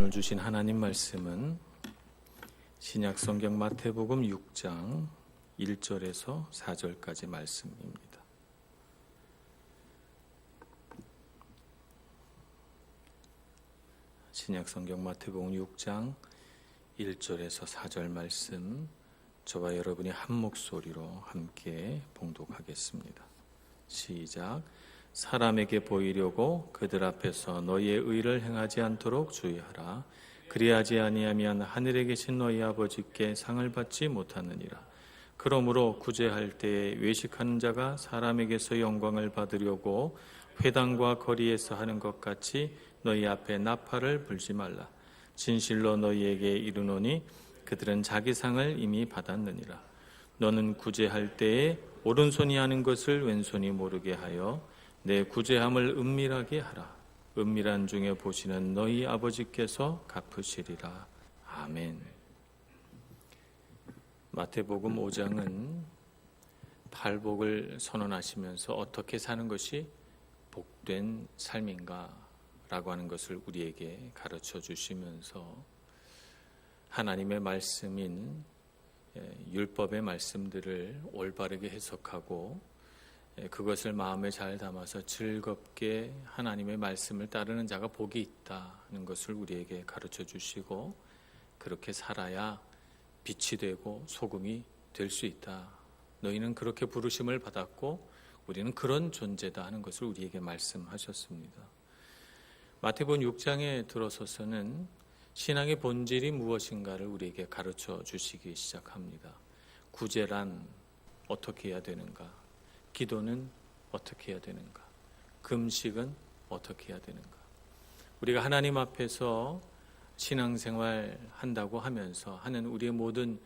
오늘 주신 하나님 말씀은 신약성경 마태복음 6장 1절에서 4절까지 말씀입니다. 신약성경 마태복음 6장 1절에서 4절 말씀, 저와 여러분이 한 목소리로 함께 봉독하겠습니다. 시작. 사람에게 보이려고 그들 앞에서 너희의 의를 행하지 않도록 주의하라. 그리하지 아니하면 하늘에 계신 너희 아버지께 상을 받지 못하느니라. 그러므로 구제할 때에 외식하는 자가 사람에게서 영광을 받으려고 회당과 거리에서 하는 것 같이 너희 앞에 나팔을 불지 말라. 진실로 너희에게 이르노니 그들은 자기 상을 이미 받았느니라. 너는 구제할 때에 오른손이 하는 것을 왼손이 모르게 하여 내 구제함을 은밀하게 하라. 은밀한 중에 보시는 너희 아버지께서 갚으시리라. 아멘. 마태복음 5장은 팔복을 선언하시면서 어떻게 사는 것이 복된 삶인가 라고 하는 것을 우리에게 가르쳐 주시면서 하나님의 말씀인 율법의 말씀들을 올바르게 해석하고 그것을 마음에 잘 담아서 즐겁게 하나님의 말씀을 따르는 자가 복이 있다는 것을 우리에게 가르쳐 주시고, 그렇게 살아야 빛이 되고 소금이 될 수 있다. 너희는 그렇게 부르심을 받았고 우리는 그런 존재다 하는 것을 우리에게 말씀하셨습니다. 마태복음 6장에 들어서서는 신앙의 본질이 무엇인가를 우리에게 가르쳐 주시기 시작합니다. 구제란 어떻게 해야 되는가? 기도는 어떻게 해야 되는가? 금식은 어떻게 해야 되는가? 우리가 하나님 앞에서 신앙생활 한다고 하면서 하는 우리의 모든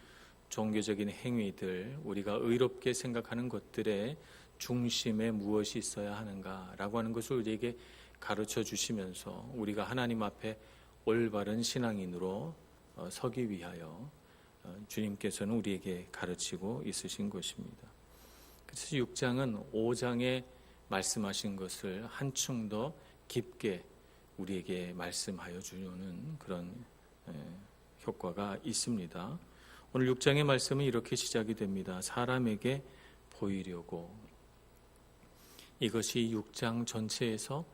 종교적인 행위들, 우리가 의롭게 생각하는 것들의 중심에 무엇이 있어야 하는가라고 하는 것을 우리에게 가르쳐 주시면서 우리가 하나님 앞에 올바른 신앙인으로 서기 위하여 주님께서는 우리에게 가르치고 있으신 것입니다. 그래서 6장은 5장에 말씀하신 것을 한층 더 깊게 우리에게 말씀하여 주는 그런 효과가 있습니다. 오늘 6장의 말씀은 이렇게 시작이 됩니다. 사람에게 보이려고. 이것이 6장 전체에서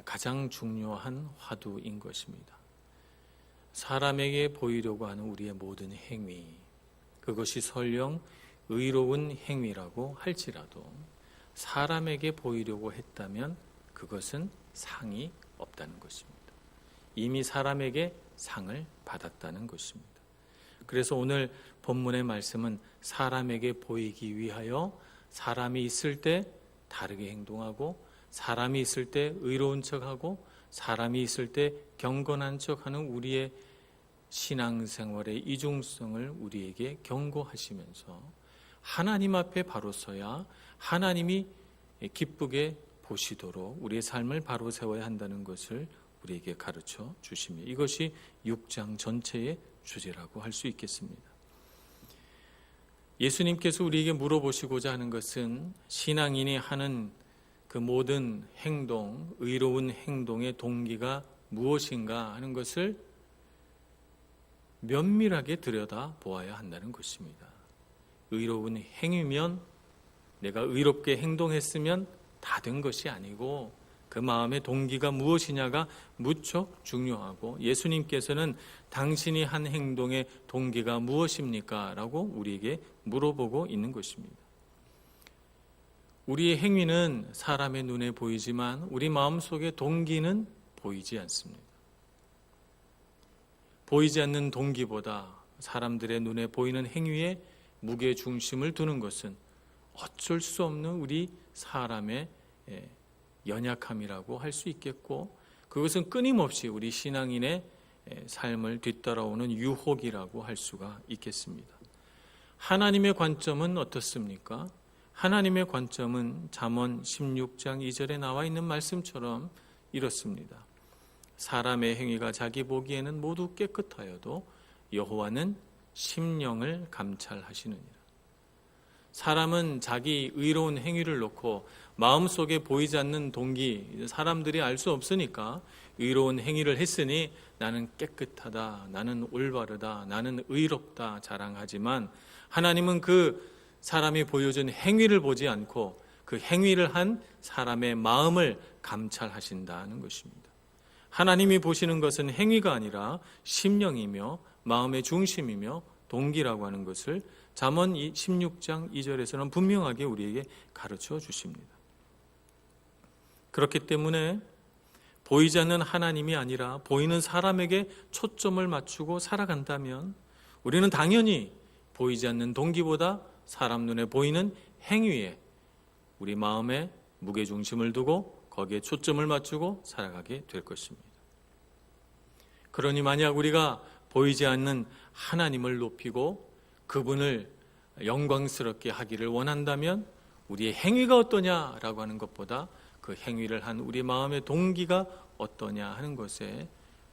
가장 중요한 화두인 것입니다. 사람에게 보이려고 하는 우리의 모든 행위, 그것이 설령 의로운 행위라고 할지라도 사람에게 보이려고 했다면 그것은 상이 없다는 것입니다. 이미 사람에게 상을 받았다는 것입니다. 그래서 오늘 본문의 말씀은 사람에게 보이기 위하여 사람이 있을 때 다르게 행동하고, 사람이 있을 때 의로운 척하고, 사람이 있을 때 경건한 척하는 우리의 신앙생활의 이중성을 우리에게 경고하시면서 하나님 앞에 바로 서야 하나님이 기쁘게 보시도록 우리의 삶을 바로 세워야 한다는 것을 우리에게 가르쳐 주십니다. 이것이 6장 전체의 주제라고 할 수 있겠습니다. 예수님께서 우리에게 물어보시고자 하는 것은 신앙인이 하는 그 모든 행동, 의로운 행동의 동기가 무엇인가 하는 것을 면밀하게 들여다보아야 한다는 것입니다. 의로운 행위면, 내가 의롭게 행동했으면 다 된 것이 아니고 그 마음의 동기가 무엇이냐가 무척 중요하고, 예수님께서는 당신이 한 행동의 동기가 무엇입니까? 라고 우리에게 물어보고 있는 것입니다. 우리의 행위는 사람의 눈에 보이지만 우리 마음속의 동기는 보이지 않습니다. 보이지 않는 동기보다 사람들의 눈에 보이는 행위에 무게 중심을 두는 것은 어쩔 수 없는 우리 사람의 연약함이라고 할 수 있겠고, 그것은 끊임없이 우리 신앙인의 삶을 뒤따라오는 유혹이라고 할 수가 있겠습니다. 하나님의 관점은 어떻습니까? 하나님의 관점은 잠언 16장 2절에 나와 있는 말씀처럼 이렇습니다. 사람의 행위가 자기 보기에는 모두 깨끗하여도 여호와는 심령을 감찰하시느니라. 사람은 자기 의로운 행위를 놓고 마음속에 보이지 않는 동기, 사람들이 알 수 없으니까 의로운 행위를 했으니 나는 깨끗하다, 나는 올바르다, 나는 의롭다 자랑하지만 하나님은 그 사람이 보여준 행위를 보지 않고 그 행위를 한 사람의 마음을 감찰하신다는 것입니다. 하나님이 보시는 것은 행위가 아니라 심령이며 마음의 중심이며 동기라고 하는 것을 잠언 16장 2절에서는 분명하게 우리에게 가르쳐 주십니다. 그렇기 때문에 보이지 않는 하나님이 아니라 보이는 사람에게 초점을 맞추고 살아간다면 우리는 당연히 보이지 않는 동기보다 사람 눈에 보이는 행위에 우리 마음에 무게중심을 두고 거기에 초점을 맞추고 살아가게 될 것입니다. 그러니 만약 우리가 보이지 않는 하나님을 높이고 그분을 영광스럽게 하기를 원한다면 우리의 행위가 어떠냐라고 하는 것보다 그 행위를 한 우리 마음의 동기가 어떠냐 하는 것에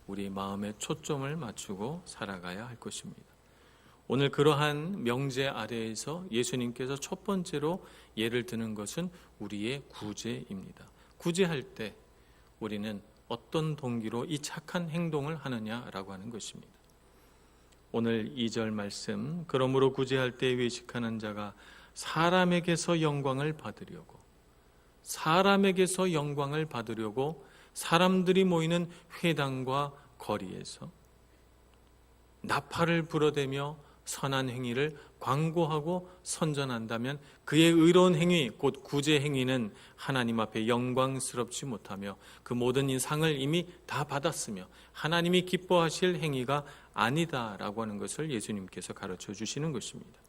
우리 마음의 초점을 맞추고 살아가야 할 것입니다. 오늘 그러한 명제 아래에서 예수님께서 첫 번째로 예를 드는 것은 우리의 구제입니다. 구제할 때 우리는 어떤 동기로 이 착한 행동을 하느냐라고 하는 것입니다. 오늘 2절 말씀, 그러므로 구제할 때 외식하는 자가 사람에게서 영광을 받으려고 사람들이 모이는 회당과 거리에서 나팔을 불어대며 선한 행위를 광고하고 선전한다면 그의 의로운 행위, 곧 구제 행위는 하나님 앞에 영광스럽지 못하며 그 모든 상을 이미 다 받았으며 하나님이 기뻐하실 행위가 아니다라고 하는 것을 예수님께서 가르쳐 주시는 것입니다.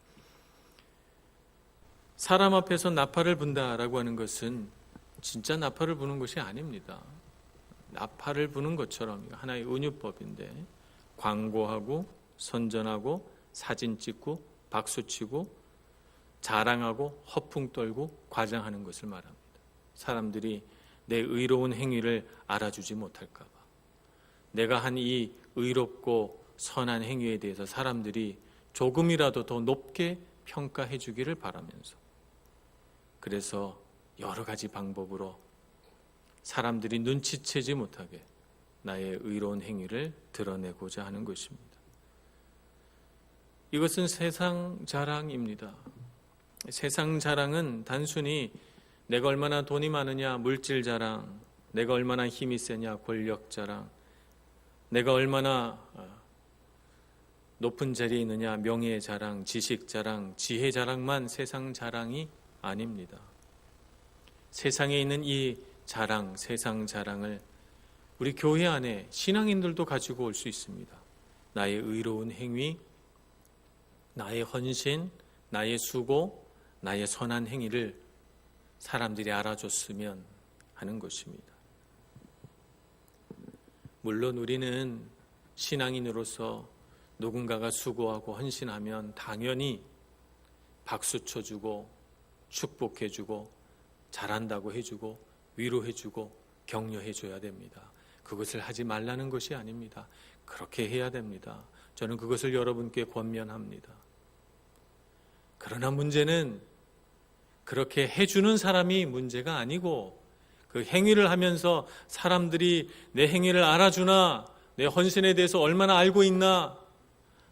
사람 앞에서 나팔을 분다라고 하는 것은 진짜 나팔을 부는 것이 아닙니다. 나팔을 부는 것처럼 하나의 은유법인데 광고하고 선전하고 사진 찍고 박수치고 자랑하고 허풍 떨고 과장하는 것을 말합니다. 사람들이 내 의로운 행위를 알아주지 못할까 봐, 내가 한 이 의롭고 선한 행위에 대해서 사람들이 조금이라도 더 높게 평가해 주기를 바라면서, 그래서 여러 가지 방법으로 사람들이 눈치채지 못하게 나의 의로운 행위를 드러내고자 하는 것입니다. 이것은 세상 자랑입니다. 세상 자랑은 단순히 내가 얼마나 돈이 많으냐 물질 자랑, 내가 얼마나 힘이 세냐 권력 자랑, 내가 얼마나 높은 자리에 있느냐 명예 자랑, 지식 자랑, 지혜 자랑만 세상 자랑이 아닙니다. 세상에 있는 이 자랑, 세상 자랑을 우리 교회 안에 신앙인들도 가지고 올 수 있습니다. 나의 의로운 행위, 나의 헌신, 나의 수고, 나의 선한 행위를 사람들이 알아줬으면 하는 것입니다. 물론 우리는 신앙인으로서 누군가가 수고하고 헌신하면 당연히 박수 쳐주고 축복해주고 잘한다고 해주고 위로해주고 격려해줘야 됩니다. 그것을 하지 말라는 것이 아닙니다. 그렇게 해야 됩니다. 저는 그것을 여러분께 권면합니다. 그러나 문제는 그렇게 해주는 사람이 문제가 아니고 그 행위를 하면서 사람들이 내 행위를 알아주나, 내 헌신에 대해서 얼마나 알고 있나,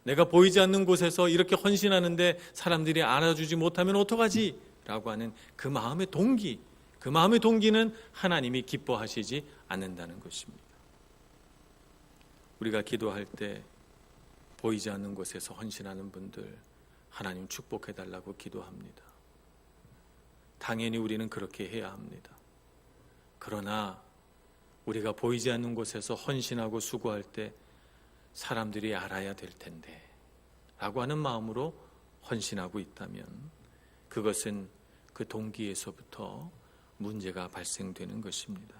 내가 보이지 않는 곳에서 이렇게 헌신하는데 사람들이 알아주지 못하면 어떡하지? 라고 하는 그 마음의 동기, 그 마음의 동기는 하나님이 기뻐하시지 않는다는 것입니다. 우리가 기도할 때 보이지 않는 곳에서 헌신하는 분들 하나님 축복해달라고 기도합니다. 당연히 우리는 그렇게 해야 합니다. 그러나 우리가 보이지 않는 곳에서 헌신하고 수고할 때 사람들이 알아야 될 텐데 라고 하는 마음으로 헌신하고 있다면 그것은 그 동기에서부터 문제가 발생되는 것입니다.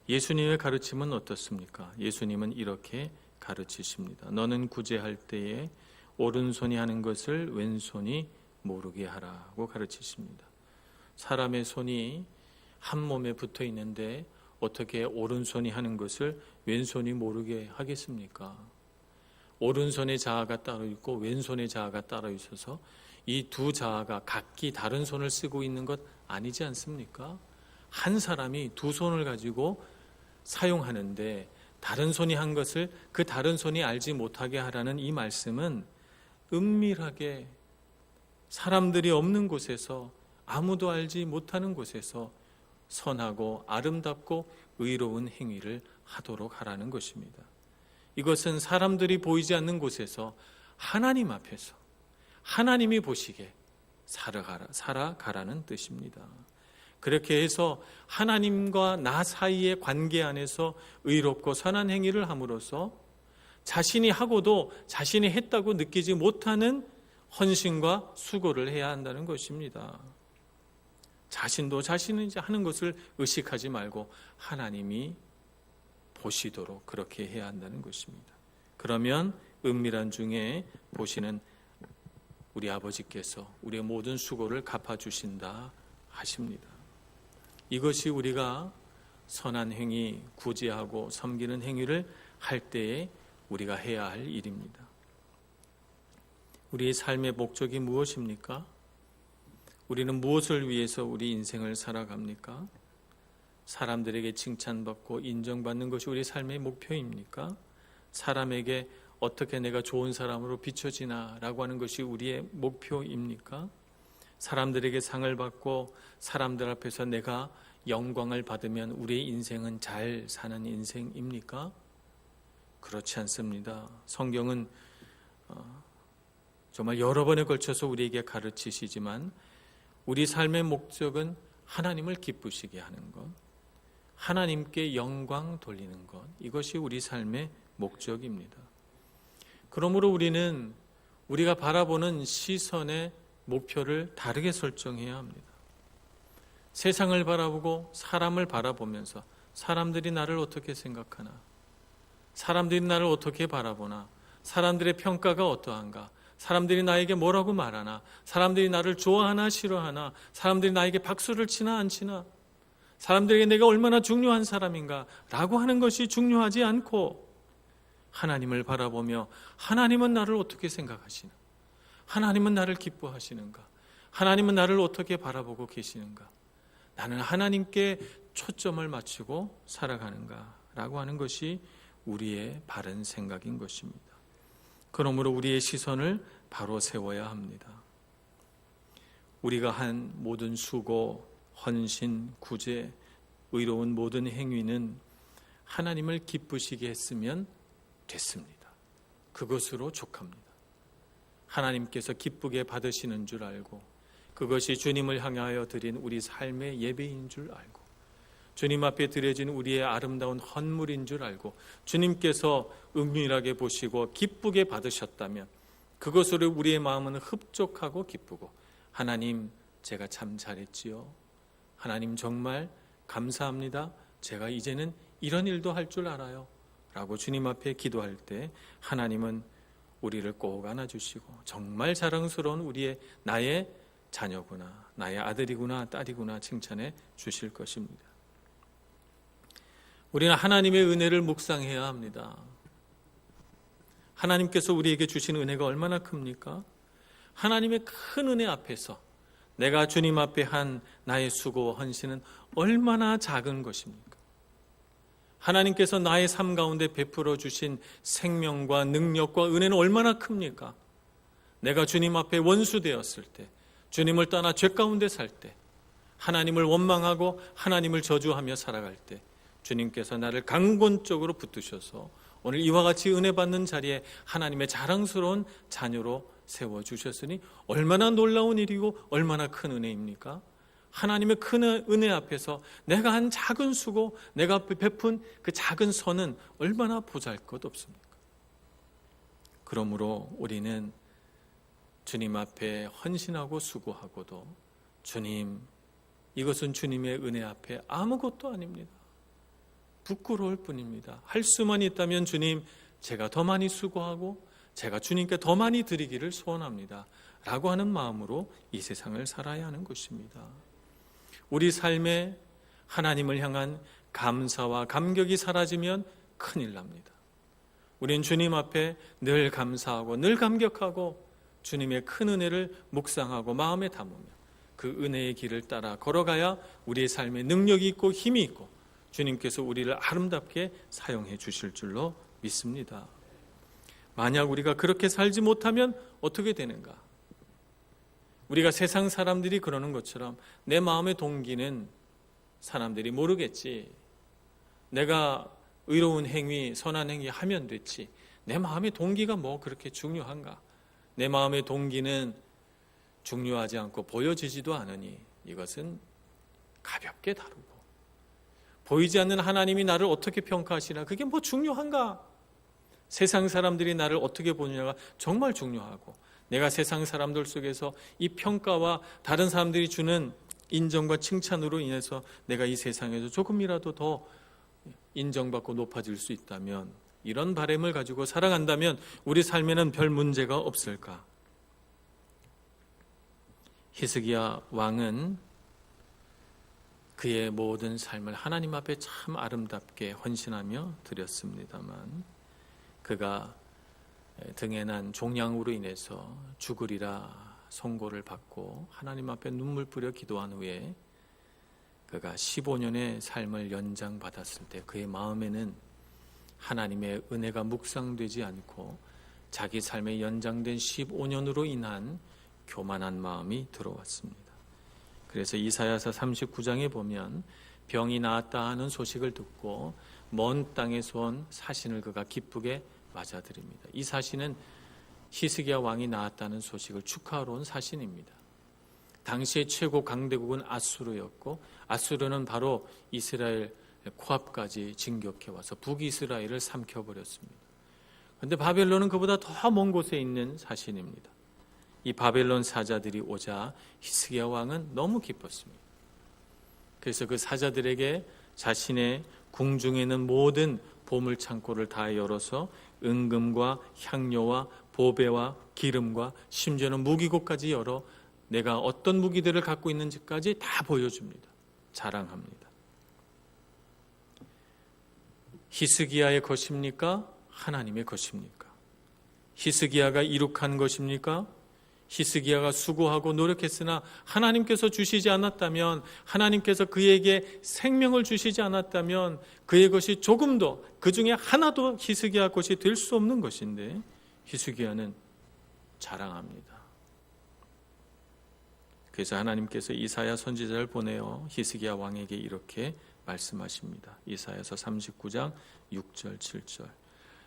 예수님의 가르침은 어떻습니까? 예수님은 이렇게 가르치십니다. 너는 구제할 때에 오른손이 하는 것을 왼손이 모르게 하라고 가르치십니다. 사람의 손이 한 몸에 붙어 있는데 어떻게 오른손이 하는 것을 왼손이 모르게 하겠습니까? 오른손의 자아가 따로 있고 왼손의 자아가 따로 있어서 이 두 자아가 각기 다른 손을 쓰고 있는 것 아니지 않습니까? 한 사람이 두 손을 가지고 사용하는데 다른 손이 한 것을 그 다른 손이 알지 못하게 하라는 이 말씀은 은밀하게 사람들이 없는 곳에서, 아무도 알지 못하는 곳에서 선하고 아름답고 의로운 행위를 하도록 하라는 것입니다. 이것은 사람들이 보이지 않는 곳에서 하나님 앞에서 하나님이 보시게 살아가라는 뜻입니다. 그렇게 해서 하나님과 나 사이의 관계 안에서 의롭고 선한 행위를 함으로써 자신이 하고도 자신이 했다고 느끼지 못하는 헌신과 수고를 해야 한다는 것입니다. 자신도 자신이 하는 것을 의식하지 말고 하나님이 보시도록 그렇게 해야 한다는 것입니다. 그러면 은밀한 중에 보시는 우리 아버지께서 우리의 모든 수고를 갚아주신다 하십니다. 이것이 우리가 선한 행위, 구제하고 섬기는 행위를 할 때에 우리가 해야 할 일입니다. 우리의 삶의 목적이 무엇입니까? 우리는 무엇을 위해서 우리 인생을 살아갑니까? 사람들에게 칭찬받고 인정받는 것이 우리 삶의 목표입니까? 사람에게 어떻게 내가 좋은 사람으로 비춰지나 라고 하는 것이 우리의 목표입니까? 사람들에게 상을 받고 사람들 앞에서 내가 영광을 받으면 우리의 인생은 잘 사는 인생입니까? 그렇지 않습니다. 성경은 정말 여러 번에 걸쳐서 우리에게 가르치시지만 우리 삶의 목적은 하나님을 기쁘시게 하는 것, 하나님께 영광 돌리는 것, 이것이 우리 삶의 목적입니다. 그러므로 우리는 우리가 바라보는 시선의 목표를 다르게 설정해야 합니다. 세상을 바라보고 사람을 바라보면서 사람들이 나를 어떻게 생각하나, 사람들이 나를 어떻게 바라보나, 사람들의 평가가 어떠한가, 사람들이 나에게 뭐라고 말하나, 사람들이 나를 좋아하나 싫어하나, 사람들이 나에게 박수를 치나 안 치나, 사람들에게 내가 얼마나 중요한 사람인가 라고 하는 것이 중요하지 않고 하나님을 바라보며 하나님은 나를 어떻게 생각하시나, 하나님은 나를 기뻐하시는가, 하나님은 나를 어떻게 바라보고 계시는가, 나는 하나님께 초점을 맞추고 살아가는가 라고 하는 것이 우리의 바른 생각인 것입니다. 그러므로 우리의 시선을 바로 세워야 합니다. 우리가 한 모든 수고, 헌신, 구제, 의로운 모든 행위는 하나님을 기쁘시게 했으면 됐습니다. 그것으로 족합니다. 하나님께서 기쁘게 받으시는 줄 알고 그것이 주님을 향하여 드린 우리 삶의 예배인 줄 알고 주님 앞에 드려진 우리의 아름다운 헌물인 줄 알고 주님께서 은밀하게 보시고 기쁘게 받으셨다면 그것으로 우리의 마음은 흡족하고 기쁘고 하나님 제가 참 잘했지요. 하나님 정말 감사합니다. 제가 이제는 이런 일도 할 줄 알아요. 라고 주님 앞에 기도할 때 하나님은 우리를 꼭 안아주시고 정말 자랑스러운 나의 자녀구나, 나의 아들이구나, 딸이구나 칭찬해 주실 것입니다. 우리는 하나님의 은혜를 묵상해야 합니다. 하나님께서 우리에게 주신 은혜가 얼마나 큽니까? 하나님의 큰 은혜 앞에서 내가 주님 앞에 한 나의 수고와 헌신은 얼마나 작은 것입니까? 하나님께서 나의 삶 가운데 베풀어 주신 생명과 능력과 은혜는 얼마나 큽니까? 내가 주님 앞에 원수되었을 때, 주님을 떠나 죄 가운데 살 때, 하나님을 원망하고 하나님을 저주하며 살아갈 때 주님께서 나를 강권적으로 붙드셔서 오늘 이와 같이 은혜 받는 자리에 하나님의 자랑스러운 자녀로 세워주셨으니 얼마나 놀라운 일이고 얼마나 큰 은혜입니까? 하나님의 큰 은혜 앞에서 내가 한 작은 수고, 내가 베푼 그 작은 선은 얼마나 보잘것없습니까? 그러므로 우리는 주님 앞에 헌신하고 수고하고도 주님, 이것은 주님의 은혜 앞에 아무것도 아닙니다. 부끄러울 뿐입니다. 할 수만 있다면 주님, 제가 더 많이 수고하고 제가 주님께 더 많이 드리기를 소원합니다. 라고 하는 마음으로 이 세상을 살아야 하는 것입니다. 우리 삶에 하나님을 향한 감사와 감격이 사라지면 큰일 납니다. 우린 주님 앞에 늘 감사하고 늘 감격하고 주님의 큰 은혜를 묵상하고 마음에 담으며 그 은혜의 길을 따라 걸어가야 우리의 삶에 능력이 있고 힘이 있고 주님께서 우리를 아름답게 사용해 주실 줄로 믿습니다. 만약 우리가 그렇게 살지 못하면 어떻게 되는가? 우리가 세상 사람들이 그러는 것처럼 내 마음의 동기는 사람들이 모르겠지. 내가 의로운 행위, 선한 행위 하면 됐지. 내 마음의 동기가 뭐 그렇게 중요한가? 내 마음의 동기는 중요하지 않고 보여지지도 않으니 이것은 가볍게 다루고, 보이지 않는 하나님이 나를 어떻게 평가하시나 그게 뭐 중요한가? 세상 사람들이 나를 어떻게 보느냐가 정말 중요하고, 내가 세상 사람들 속에서 이 평가와 다른 사람들이 주는 인정과 칭찬으로 인해서 내가 이 세상에서 조금이라도 더 인정받고 높아질 수 있다면, 이런 바람을 가지고 살아간다면 우리 삶에는 별 문제가 없을까? 히스기야 왕은 그의 모든 삶을 하나님 앞에 참 아름답게 헌신하며 드렸습니다만, 그가 등에 난 종양으로 인해서 죽으리라 선고를 받고 하나님 앞에 눈물 뿌려 기도한 후에 그가 15년의 삶을 연장받았을 때 그의 마음에는 하나님의 은혜가 묵상되지 않고 자기 삶의 연장된 15년으로 인한 교만한 마음이 들어왔습니다. 그래서 이사야서 39장에 보면 병이 나았다 하는 소식을 듣고 먼 땅에서 온 사신을 그가 기쁘게 맞아들입니다. 이 사신은 히스기야 왕이 나았다는 소식을 축하하러 온 사신입니다. 당시의 최고 강대국은 아수르였고, 아수르는 바로 이스라엘 코앞까지 진격해 와서 북이스라엘을 삼켜버렸습니다. 그런데 바벨론은 그보다 더 먼 곳에 있는 사신입니다. 이 바벨론 사자들이 오자 히스기야 왕은 너무 기뻤습니다. 그래서 그 사자들에게 자신의 궁중에 있는 모든 보물 창고를 다 열어서 은금과 향료와 보배와 기름과 심지어는 무기고까지 열어 내가 어떤 무기들을 갖고 있는지까지 다 보여줍니다. 자랑합니다. 히스기야의 것입니까? 하나님의 것입니까? 히스기야가 이룩한 것입니까? 히스기야가 수고하고 노력했으나 하나님께서 주시지 않았다면, 하나님께서 그에게 생명을 주시지 않았다면 그의 것이 조금도, 그 중에 하나도 히스기야 것이 될 수 없는 것인데 히스기야는 자랑합니다. 그래서 하나님께서 이사야 선지자를 보내어 히스기야 왕에게 이렇게 말씀하십니다. 이사야서 39장 6절 7절.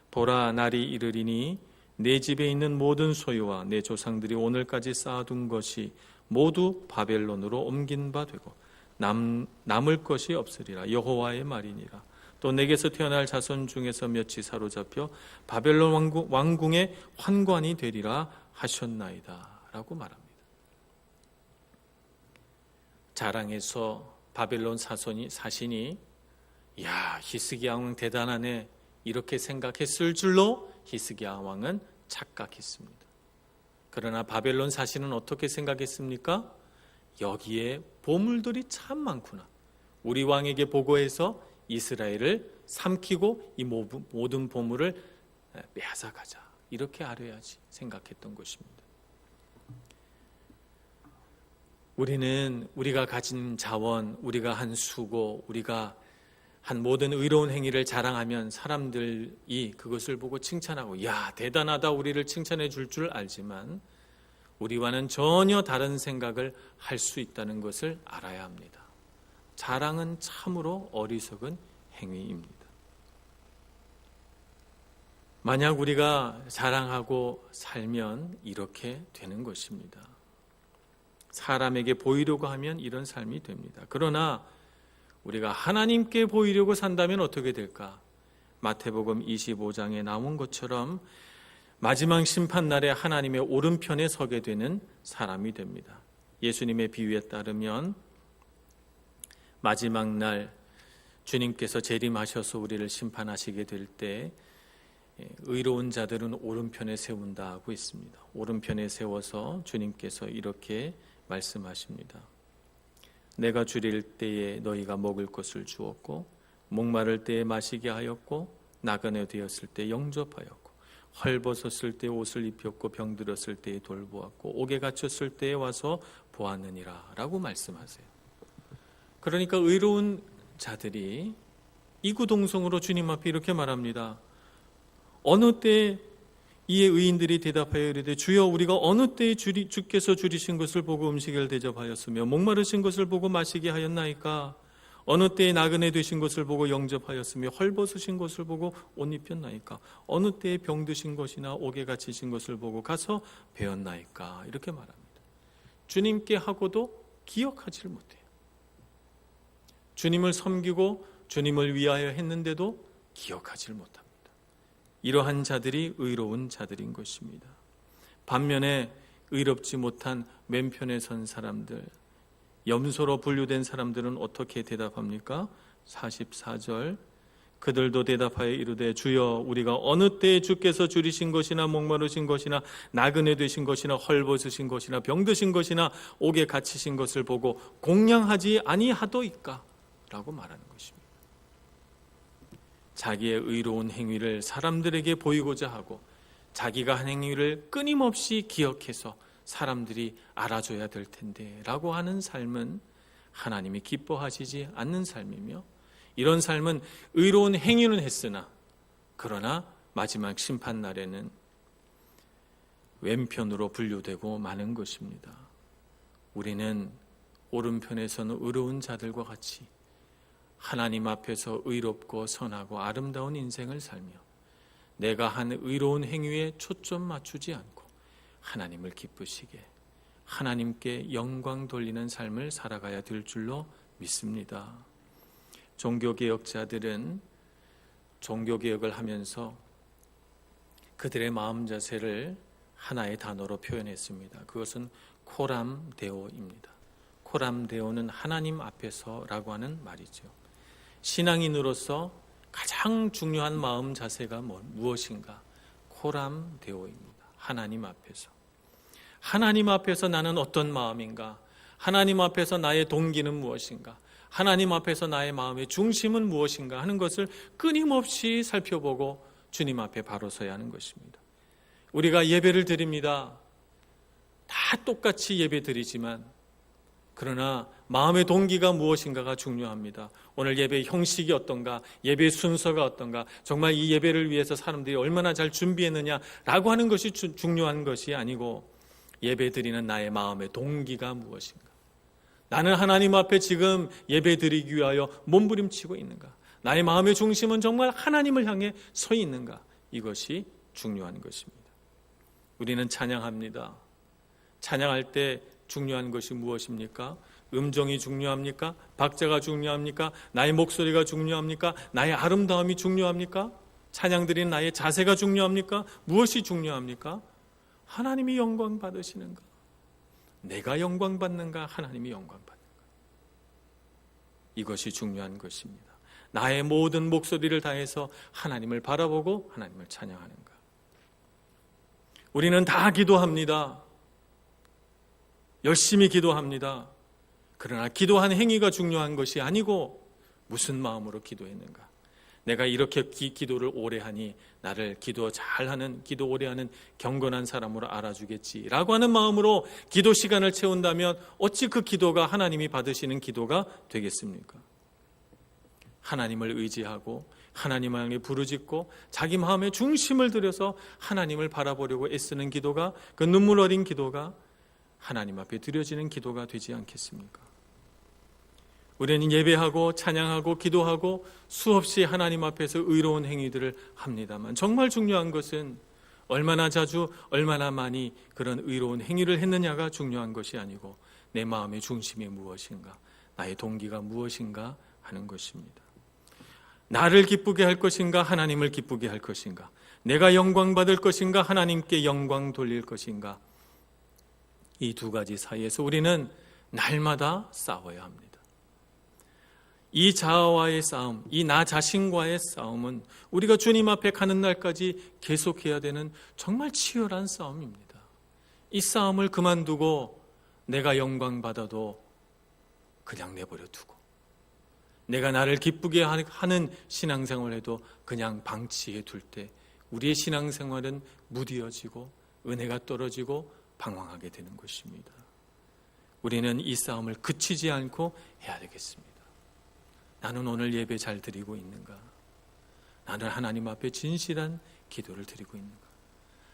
보라, 날이 이르리니 내 집에 있는 모든 소유와 내 조상들이 오늘까지 쌓아둔 것이 모두 바벨론으로 옮긴 바 되고 남을 것이 없으리라. 여호와의 말이니라. 또 내게서 태어날 자손 중에서 몇이 사로잡혀 바벨론 왕궁의 환관이 되리라 하셨나이다 라고 말합니다. 자랑해서 바벨론 사신이 야, 히스기야 왕 대단하네 이렇게 생각했을 줄로 히스기야 왕은 착각했습니다. 그러나 바벨론 사신은 어떻게 생각했습니까? 여기에 보물들이 참 많구나. 우리 왕에게 보고해서 이스라엘을 삼키고 이 모든 보물을 빼앗아가자. 이렇게 알아야지 생각했던 것입니다. 우리는 우리가 가진 자원, 우리가 한 수고, 우리가 한 모든 의로운 행위를 자랑하면 사람들이 그것을 보고 칭찬하고 야, 대단하다 우리를 칭찬해 줄 줄 알지만 우리와는 전혀 다른 생각을 할 수 있다는 것을 알아야 합니다. 자랑은 참으로 어리석은 행위입니다. 만약 우리가 자랑하고 살면 이렇게 되는 것입니다. 사람에게 보이려고 하면 이런 삶이 됩니다. 그러나 우리가 하나님께 보이려고 산다면 어떻게 될까? 마태복음 25장에 나온 것처럼 마지막 심판날에 하나님의 오른편에 서게 되는 사람이 됩니다. 예수님의 비유에 따르면 마지막 날 주님께서 재림하셔서 우리를 심판하시게 될 때 의로운 자들은 오른편에 세운다고 했습니다. 오른편에 세워서 주님께서 이렇게 말씀하십니다. 내가 줄일 때에 너희가 먹을 것을 주었고 목마를 때에 마시게 하였고 나그네 되었을 때 영접하였고 헐벗었을 때 옷을 입혔고 병들었을 때에 돌보았고 옥에 갇혔을 때에 와서 보았느니라 라고 말씀하세요. 그러니까 의로운 자들이 이구동성으로 주님 앞에 이렇게 말합니다. 어느 때 이에 의인들이 대답하여 이르되 주여 우리가 어느 때에 주께서 줄이신 것을 보고 음식을 대접하였으며 목마르신 것을 보고 마시게 하였나이까? 어느 때에 나그네 되신 것을 보고 영접하였으며 헐벗으신 것을 보고 옷 입혔나이까? 어느 때에 병드신 것이나 옥에 갇히신 것을 보고 가서 배웠나이까? 이렇게 말합니다. 주님께 하고도 기억하지를 못해요. 주님을 섬기고 주님을 위하여 했는데도 기억하지를 못합니다. 이러한 자들이 의로운 자들인 것입니다. 반면에 의롭지 못한 왼편에 선 사람들, 염소로 분류된 사람들은 어떻게 대답합니까? 44절, 그들도 대답하여 이르되 주여 우리가 어느 때에 주께서 줄이신 것이나 목마르신 것이나 나그네 되신 것이나 헐벗으신 것이나 병드신 것이나 옥에 갇히신 것을 보고 공양하지 아니하도이까? 라고 말하는 것입니다. 자기의 의로운 행위를 사람들에게 보이고자 하고 자기가 한 행위를 끊임없이 기억해서 사람들이 알아줘야 될 텐데 라고 하는 삶은 하나님이 기뻐하시지 않는 삶이며, 이런 삶은 의로운 행위는 했으나 그러나 마지막 심판날에는 왼편으로 분류되고 마는 것입니다. 우리는 오른편에서는 의로운 자들과 같이 하나님 앞에서 의롭고 선하고 아름다운 인생을 살며 내가 한 의로운 행위에 초점 맞추지 않고 하나님을 기쁘시게 하나님께 영광 돌리는 삶을 살아가야 될 줄로 믿습니다. 종교개혁자들은 종교개혁을 하면서 그들의 마음 자세를 하나의 단어로 표현했습니다. 그것은 코람데오입니다. 코람데오는 하나님 앞에서라고 하는 말이죠. 신앙인으로서 가장 중요한 마음 자세가 무엇인가? 코람데오입니다. 하나님 앞에서. 하나님 앞에서 나는 어떤 마음인가? 하나님 앞에서 나의 동기는 무엇인가? 하나님 앞에서 나의 마음의 중심은 무엇인가 하는 것을 끊임없이 살펴보고 주님 앞에 바로 서야 하는 것입니다. 우리가 예배를 드립니다. 다 똑같이 예배 드리지만 그러나 마음의 동기가 무엇인가가 중요합니다. 오늘 예배 형식이 어떤가, 예배 순서가 어떤가, 정말 이 예배를 위해서 사람들이 얼마나 잘 준비했느냐라고 하는 것이 중요한 것이 아니고 예배 드리는 나의 마음의 동기가 무엇인가. 나는 하나님 앞에 지금 예배 드리기 위하여 몸부림치고 있는가. 나의 마음의 중심은 정말 하나님을 향해 서 있는가. 이것이 중요한 것입니다. 우리는 찬양합니다. 찬양할 때 중요한 것이 무엇입니까? 음정이 중요합니까? 박자가 중요합니까? 나의 목소리가 중요합니까? 나의 아름다움이 중요합니까? 찬양 드리는 나의 자세가 중요합니까? 무엇이 중요합니까? 하나님이 영광 받으시는가? 내가 영광 받는가? 하나님이 영광 받는가? 이것이 중요한 것입니다. 나의 모든 목소리를 다해서 하나님을 바라보고 하나님을 찬양하는가? 우리는 다 기도합니다. 열심히 기도합니다. 그러나 기도한 행위가 중요한 것이 아니고 무슨 마음으로 기도했는가? 내가 이렇게 기도를 오래 하니 나를 기도 잘하는, 기도 오래 하는 경건한 사람으로 알아주겠지라고 하는 마음으로 기도 시간을 채운다면 어찌 그 기도가 하나님이 받으시는 기도가 되겠습니까? 하나님을 의지하고 하나님을 향해 부르짖고 자기 마음의 중심을 들여서 하나님을 바라보려고 애쓰는 기도가, 그 눈물 어린 기도가 하나님 앞에 드려지는 기도가 되지 않겠습니까? 우리는 예배하고 찬양하고 기도하고 수없이 하나님 앞에서 의로운 행위들을 합니다만 정말 중요한 것은 얼마나 자주 얼마나 많이 그런 의로운 행위를 했느냐가 중요한 것이 아니고 내 마음의 중심이 무엇인가, 나의 동기가 무엇인가 하는 것입니다. 나를 기쁘게 할 것인가, 하나님을 기쁘게 할 것인가, 내가 영광 받을 것인가, 하나님께 영광 돌릴 것인가, 이 두 가지 사이에서 우리는 날마다 싸워야 합니다. 이 자아와의 싸움, 이 나 자신과의 싸움은 우리가 주님 앞에 가는 날까지 계속해야 되는 정말 치열한 싸움입니다. 이 싸움을 그만두고 내가 영광 받아도 그냥 내버려 두고, 내가 나를 기쁘게 하는 신앙생활을 해도 그냥 방치해 둘 때 우리의 신앙생활은 무뎌지고 은혜가 떨어지고 방황하게 되는 것입니다. 우리는 이 싸움을 그치지 않고 해야 되겠습니다. 나는 오늘 예배 잘 드리고 있는가? 나는 하나님 앞에 진실한 기도를 드리고 있는가?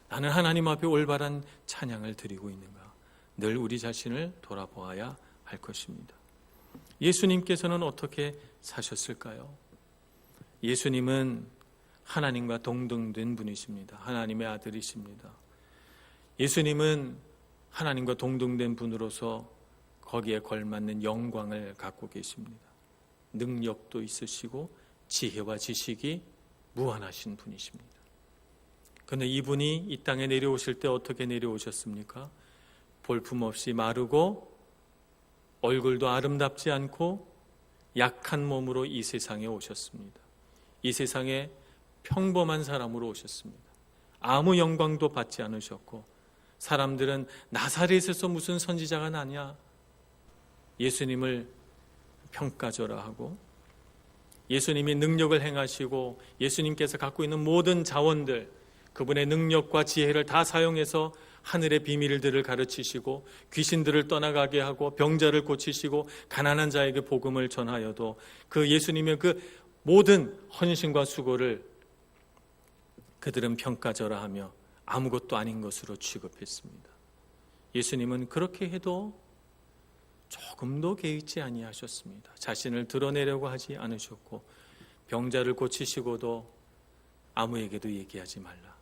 나는 하나님 앞에 올바른 찬양을 드리고 있는가? 늘 우리 자신을 돌아보아야 할 것입니다. 예수님께서는 어떻게 사셨을까요? 예수님은 하나님과 동등된 분이십니다. 하나님의 아들이십니다. 예수님은 하나님과 동등된 분으로서 거기에 걸맞는 영광을 갖고 계십니다. 능력도 있으시고 지혜와 지식이 무한하신 분이십니다. 그런데 이분이 이 땅에 내려오실 때 어떻게 내려오셨습니까? 볼품없이 마르고 얼굴도 아름답지 않고 약한 몸으로 이 세상에 오셨습니다. 이 세상에 평범한 사람으로 오셨습니다. 아무 영광도 받지 않으셨고 사람들은 나사렛에서 무슨 선지자가 나냐? 예수님을 평가절하 하고 예수님이 능력을 행하시고 예수님께서 갖고 있는 모든 자원들, 그분의 능력과 지혜를 다 사용해서 하늘의 비밀들을 가르치시고 귀신들을 떠나가게 하고 병자를 고치시고 가난한 자에게 복음을 전하여도 그 예수님의 그 모든 헌신과 수고를 그들은 평가절하하며 아무것도 아닌 것으로 취급했습니다. 예수님은 그렇게 해도 조금도 개의치 아니하셨습니다. 자신을 드러내려고 하지 않으셨고 병자를 고치시고도 아무에게도 얘기하지 말라.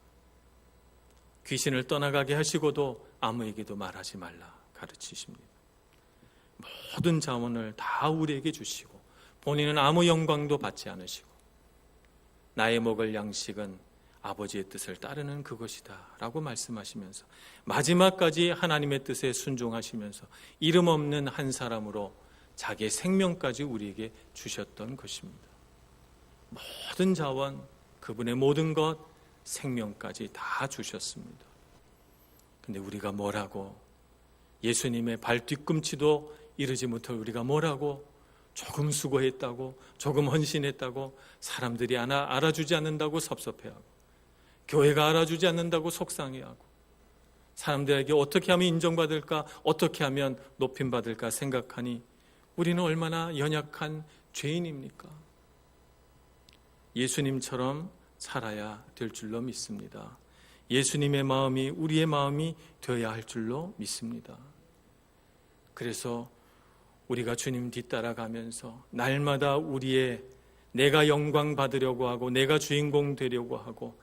귀신을 떠나가게 하시고도 아무에게도 말하지 말라 가르치십니다. 모든 자원을 다 우리에게 주시고 본인은 아무 영광도 받지 않으시고 나의 먹을 양식은 아버지의 뜻을 따르는 그것이다 라고 말씀하시면서 마지막까지 하나님의 뜻에 순종하시면서 이름 없는 한 사람으로 자기의 생명까지 우리에게 주셨던 것입니다. 모든 자원, 그분의 모든 것, 생명까지 다 주셨습니다. 근데 우리가 뭐라고, 예수님의 발 뒤꿈치도 이르지 못할 우리가 뭐라고, 조금 수고했다고, 조금 헌신했다고 사람들이 알아주지 않는다고 섭섭해하고 교회가 알아주지 않는다고 속상해하고 사람들에게 어떻게 하면 인정받을까, 어떻게 하면 높임받을까 생각하니 우리는 얼마나 연약한 죄인입니까? 예수님처럼 살아야 될 줄로 믿습니다. 예수님의 마음이 우리의 마음이 되어야 할 줄로 믿습니다. 그래서 우리가 주님 뒤따라가면서 날마다 내가 영광 받으려고 하고 내가 주인공 되려고 하고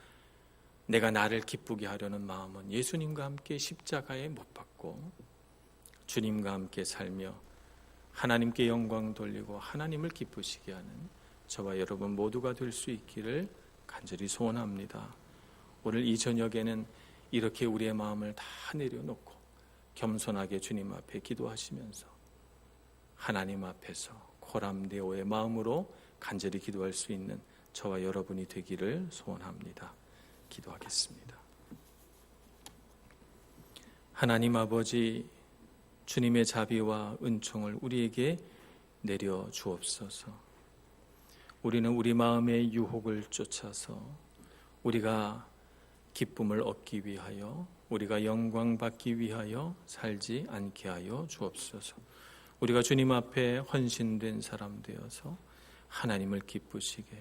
내가 나를 기쁘게 하려는 마음은 예수님과 함께 십자가에 못 박고 주님과 함께 살며 하나님께 영광 돌리고 하나님을 기쁘시게 하는 저와 여러분 모두가 될 수 있기를 간절히 소원합니다. 오늘 이 저녁에는 이렇게 우리의 마음을 다 내려놓고 겸손하게 주님 앞에 기도하시면서 하나님 앞에서 코람데오의 마음으로 간절히 기도할 수 있는 저와 여러분이 되기를 소원합니다. 기도하겠습니다. 하나님 아버지, 주님의 자비와 은총을 우리에게 내려 주옵소서. 우리는 우리 마음의 유혹을 쫓아서 우리가 기쁨을 얻기 위하여, 우리가 영광 받기 위하여 살지 않게 하여 주옵소서. 우리가 주님 앞에 헌신된 사람 되어서 하나님을 기쁘시게,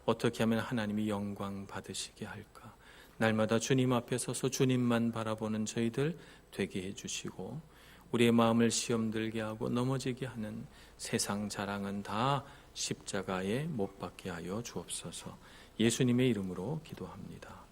어떻게 하면 하나님이 영광 받으시게 할까? 날마다 주님 앞에 서서 주님만 바라보는 저희들 되게 해주시고 우리의 마음을 시험 들게 하고 넘어지게 하는 세상 자랑은 다 십자가에 못 박게 하여 주옵소서. 예수님의 이름으로 기도합니다.